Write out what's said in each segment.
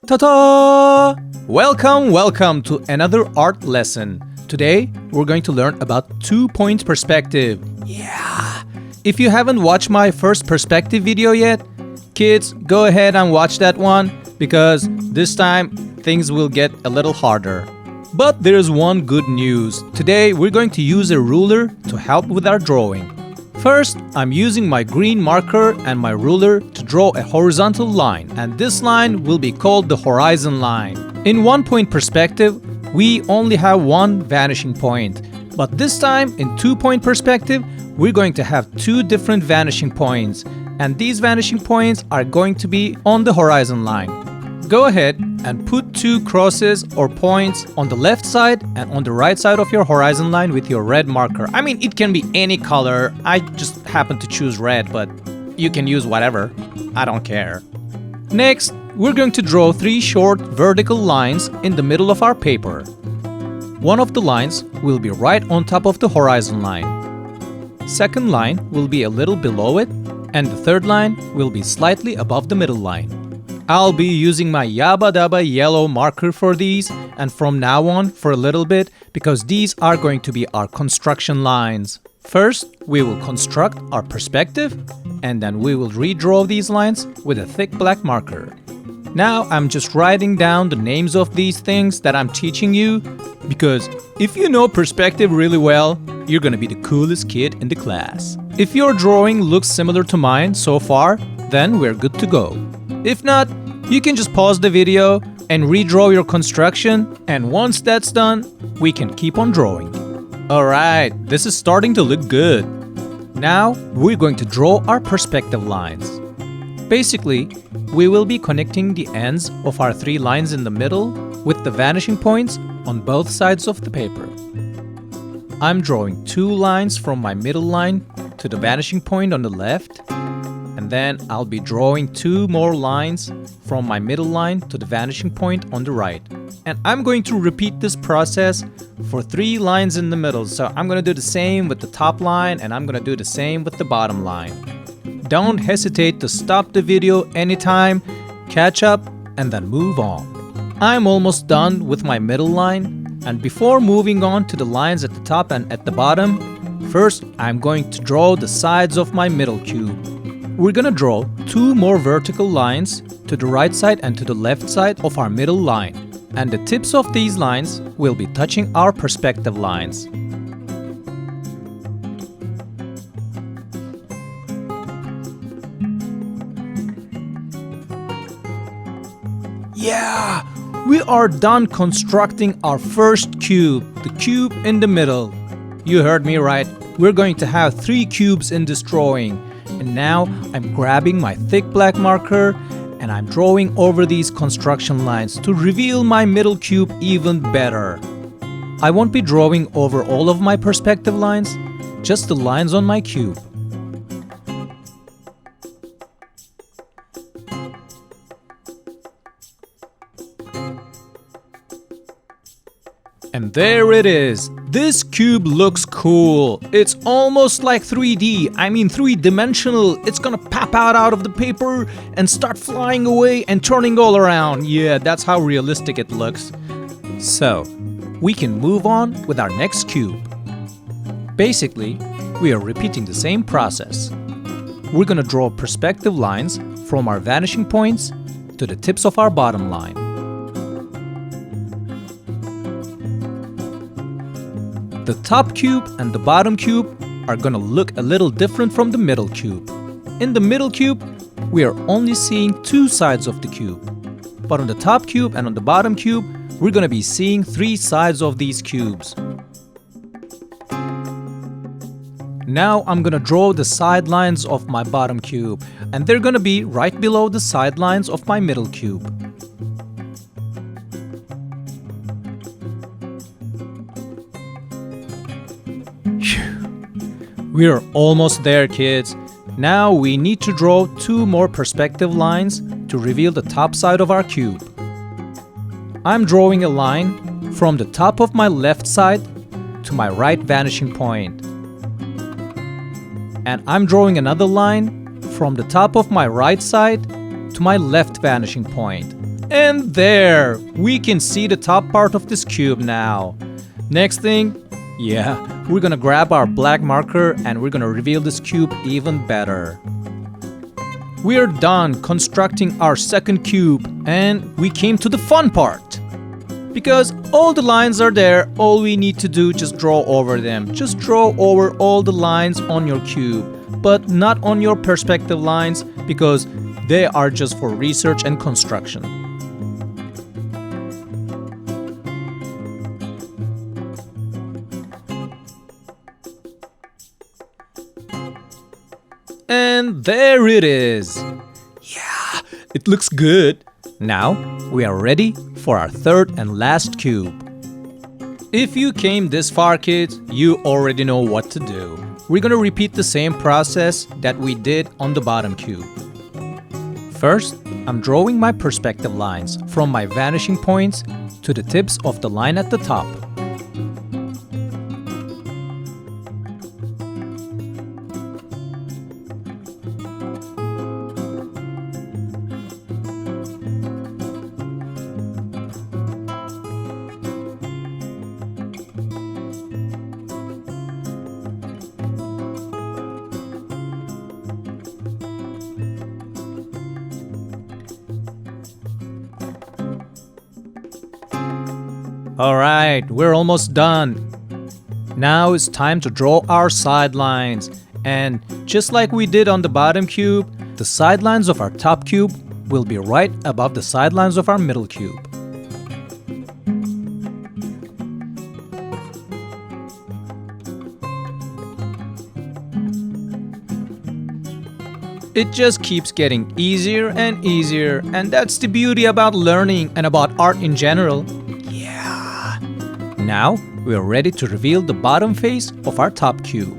Ta-da! Welcome to another art lesson. Today, we're going to learn about two-point perspective. Yeah! If you haven't watched my first perspective video yet, kids, go ahead and watch that one because this time things will get a little harder. But there's one good news. Today, we're going to use a ruler to help with our drawing. First, I'm using my green marker and my ruler to draw a horizontal line, and this line will be called the horizon line. In one-point perspective, we only have one vanishing point, but this time in two-point perspective, we're going to have two different vanishing points, and these vanishing points are going to be on the horizon line. Go ahead and put two crosses or points on the left side and on the right side of your horizon line with your red marker. I mean, it can be any color. I just happen to choose red, but you can use whatever. I don't care. Next, we're going to draw three short vertical lines in the middle of our paper. One of the lines will be right on top of the horizon line. Second line will be a little below it, and the third line will be slightly above the middle line. I'll be using my Yabba Dabba yellow marker for these and from now on for a little bit because these are going to be our construction lines. First, we will construct our perspective and then we will redraw these lines with a thick black marker. Now I'm just writing down the names of these things that I'm teaching you because if you know perspective really well, you're gonna be the coolest kid in the class. If your drawing looks similar to mine so far, then we're good to go. If not, you can just pause the video and redraw your construction, and once that's done, we can keep on drawing. Alright, this is starting to look good. Now, we're going to draw our perspective lines. Basically, we will be connecting the ends of our three lines in the middle with the vanishing points on both sides of the paper. I'm drawing two lines from my middle line to the vanishing point on the left, and then I'll be drawing two more lines from my middle line to the vanishing point on the right. And I'm going to repeat this process for three lines in the middle. So I'm going to do the same with the top line and I'm going to do the same with the bottom line. Don't hesitate to stop the video anytime, catch up, and then move on. I'm almost done with my middle line. And before moving on to the lines at the top and at the bottom, first I'm going to draw the sides of my middle cube. We're gonna draw two more vertical lines to the right side and to the left side of our middle line. And the tips of these lines will be touching our perspective lines. Yeah! We are done constructing our first cube, the cube in the middle. You heard me right. We're going to have three cubes in this drawing. And now I'm grabbing my thick black marker and I'm drawing over these construction lines to reveal my middle cube even better. I won't be drawing over all of my perspective lines, just the lines on my cube. And there it is. This cube looks cool. It's almost like 3D. I mean 3-dimensional. It's gonna pop out of the paper and start flying away and turning all around. Yeah, that's how realistic it looks. So, we can move on with our next cube. Basically, we are repeating the same process. We're gonna draw perspective lines from our vanishing points to the tips of our bottom line. The top cube and the bottom cube are gonna look a little different from the middle cube. In the middle cube, we are only seeing two sides of the cube. But on the top cube and on the bottom cube, we're gonna be seeing three sides of these cubes. Now I'm gonna draw the sidelines of my bottom cube, and they're gonna be right below the sidelines of my middle cube. We are almost there, kids. Now we need to draw two more perspective lines to reveal the top side of our cube. I'm drawing a line from the top of my left side to my right vanishing point. And I'm drawing another line from the top of my right side to my left vanishing point. And there, we can see the top part of this cube now. Next thing, yeah, we're gonna grab our black marker and we're gonna reveal this cube even better. We are done constructing our second cube and we came to the fun part. Because all the lines are there, all we need to do is just draw over them. Just draw over all the lines on your cube, but not on your perspective lines because they are just for research and construction. And there it is. Yeah, it looks good. Now we are ready for our third and last cube. If you came this far, kids, you already know what to do. We're gonna repeat the same process that we did on the bottom cube. First, I'm drawing my perspective lines from my vanishing points to the tips of the line at the top. Alright, we're almost done. Now it's time to draw our sidelines. And just like we did on the bottom cube, the sidelines of our top cube will be right above the sidelines of our middle cube. It just keeps getting easier and easier, and that's the beauty about learning and about art in general. Now, we are ready to reveal the bottom face of our top cube.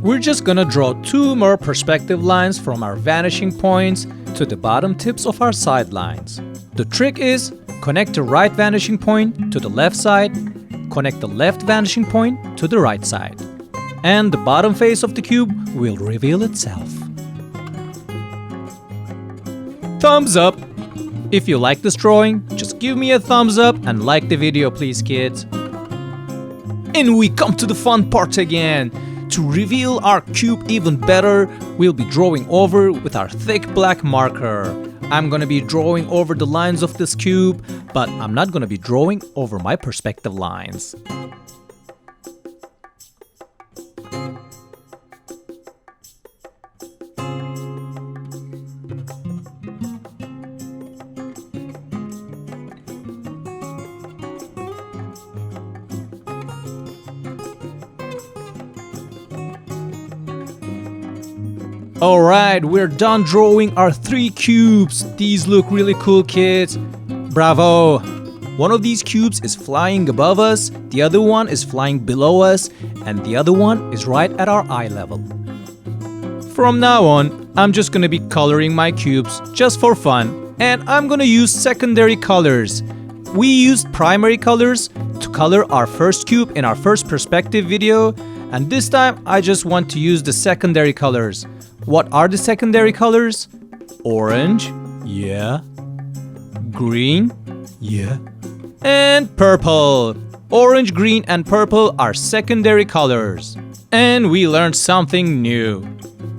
We're just gonna draw two more perspective lines from our vanishing points to the bottom tips of our sidelines. The trick is, connect the right vanishing point to the left side, connect the left vanishing point to the right side. And the bottom face of the cube will reveal itself. Thumbs up! If you like this drawing, just give me a thumbs up and like the video please, kids. And we come to the fun part again. To reveal our cube even better, we'll be drawing over with our thick black marker. I'm gonna be drawing over the lines of this cube, but I'm not gonna be drawing over my perspective lines. Alright, we're done drawing our three cubes. These look really cool, kids. Bravo! One of these cubes is flying above us, the other one is flying below us, and the other one is right at our eye level. From now on, I'm just gonna be coloring my cubes just for fun, and I'm gonna use secondary colors. We used primary colors to color our first cube in our first perspective video, and this time I just want to use the secondary colors. What are the secondary colors? Orange, yeah. Green, yeah. And purple. Orange, green, and purple are secondary colors. And we learned something new.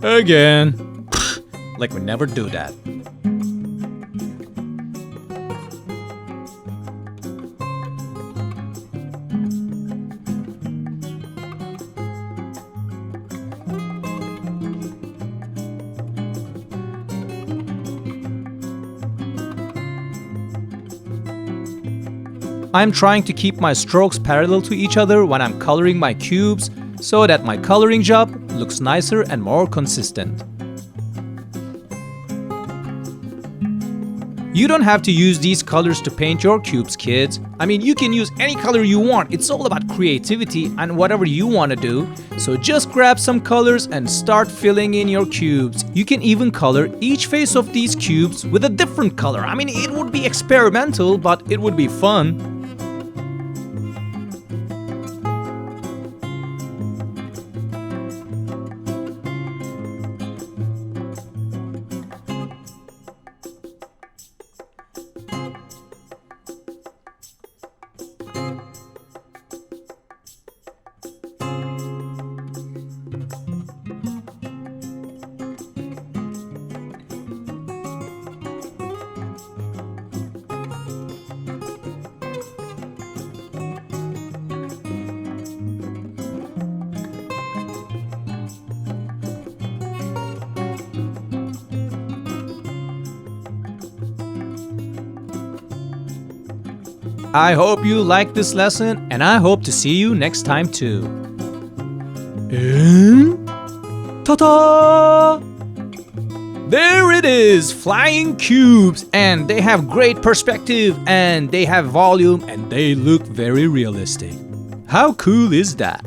Again. Like we never do that. I'm trying to keep my strokes parallel to each other when I'm coloring my cubes so that my coloring job looks nicer and more consistent. You don't have to use these colors to paint your cubes, kids. I mean, you can use any color you want. It's all about creativity and whatever you want to do. So just grab some colors and start filling in your cubes. You can even color each face of these cubes with a different color. I mean, it would be experimental, but it would be fun. I hope you liked this lesson, and I hope to see you next time too. And ta-da! There it is, flying cubes, and they have great perspective, and they have volume, and they look very realistic. How cool is that?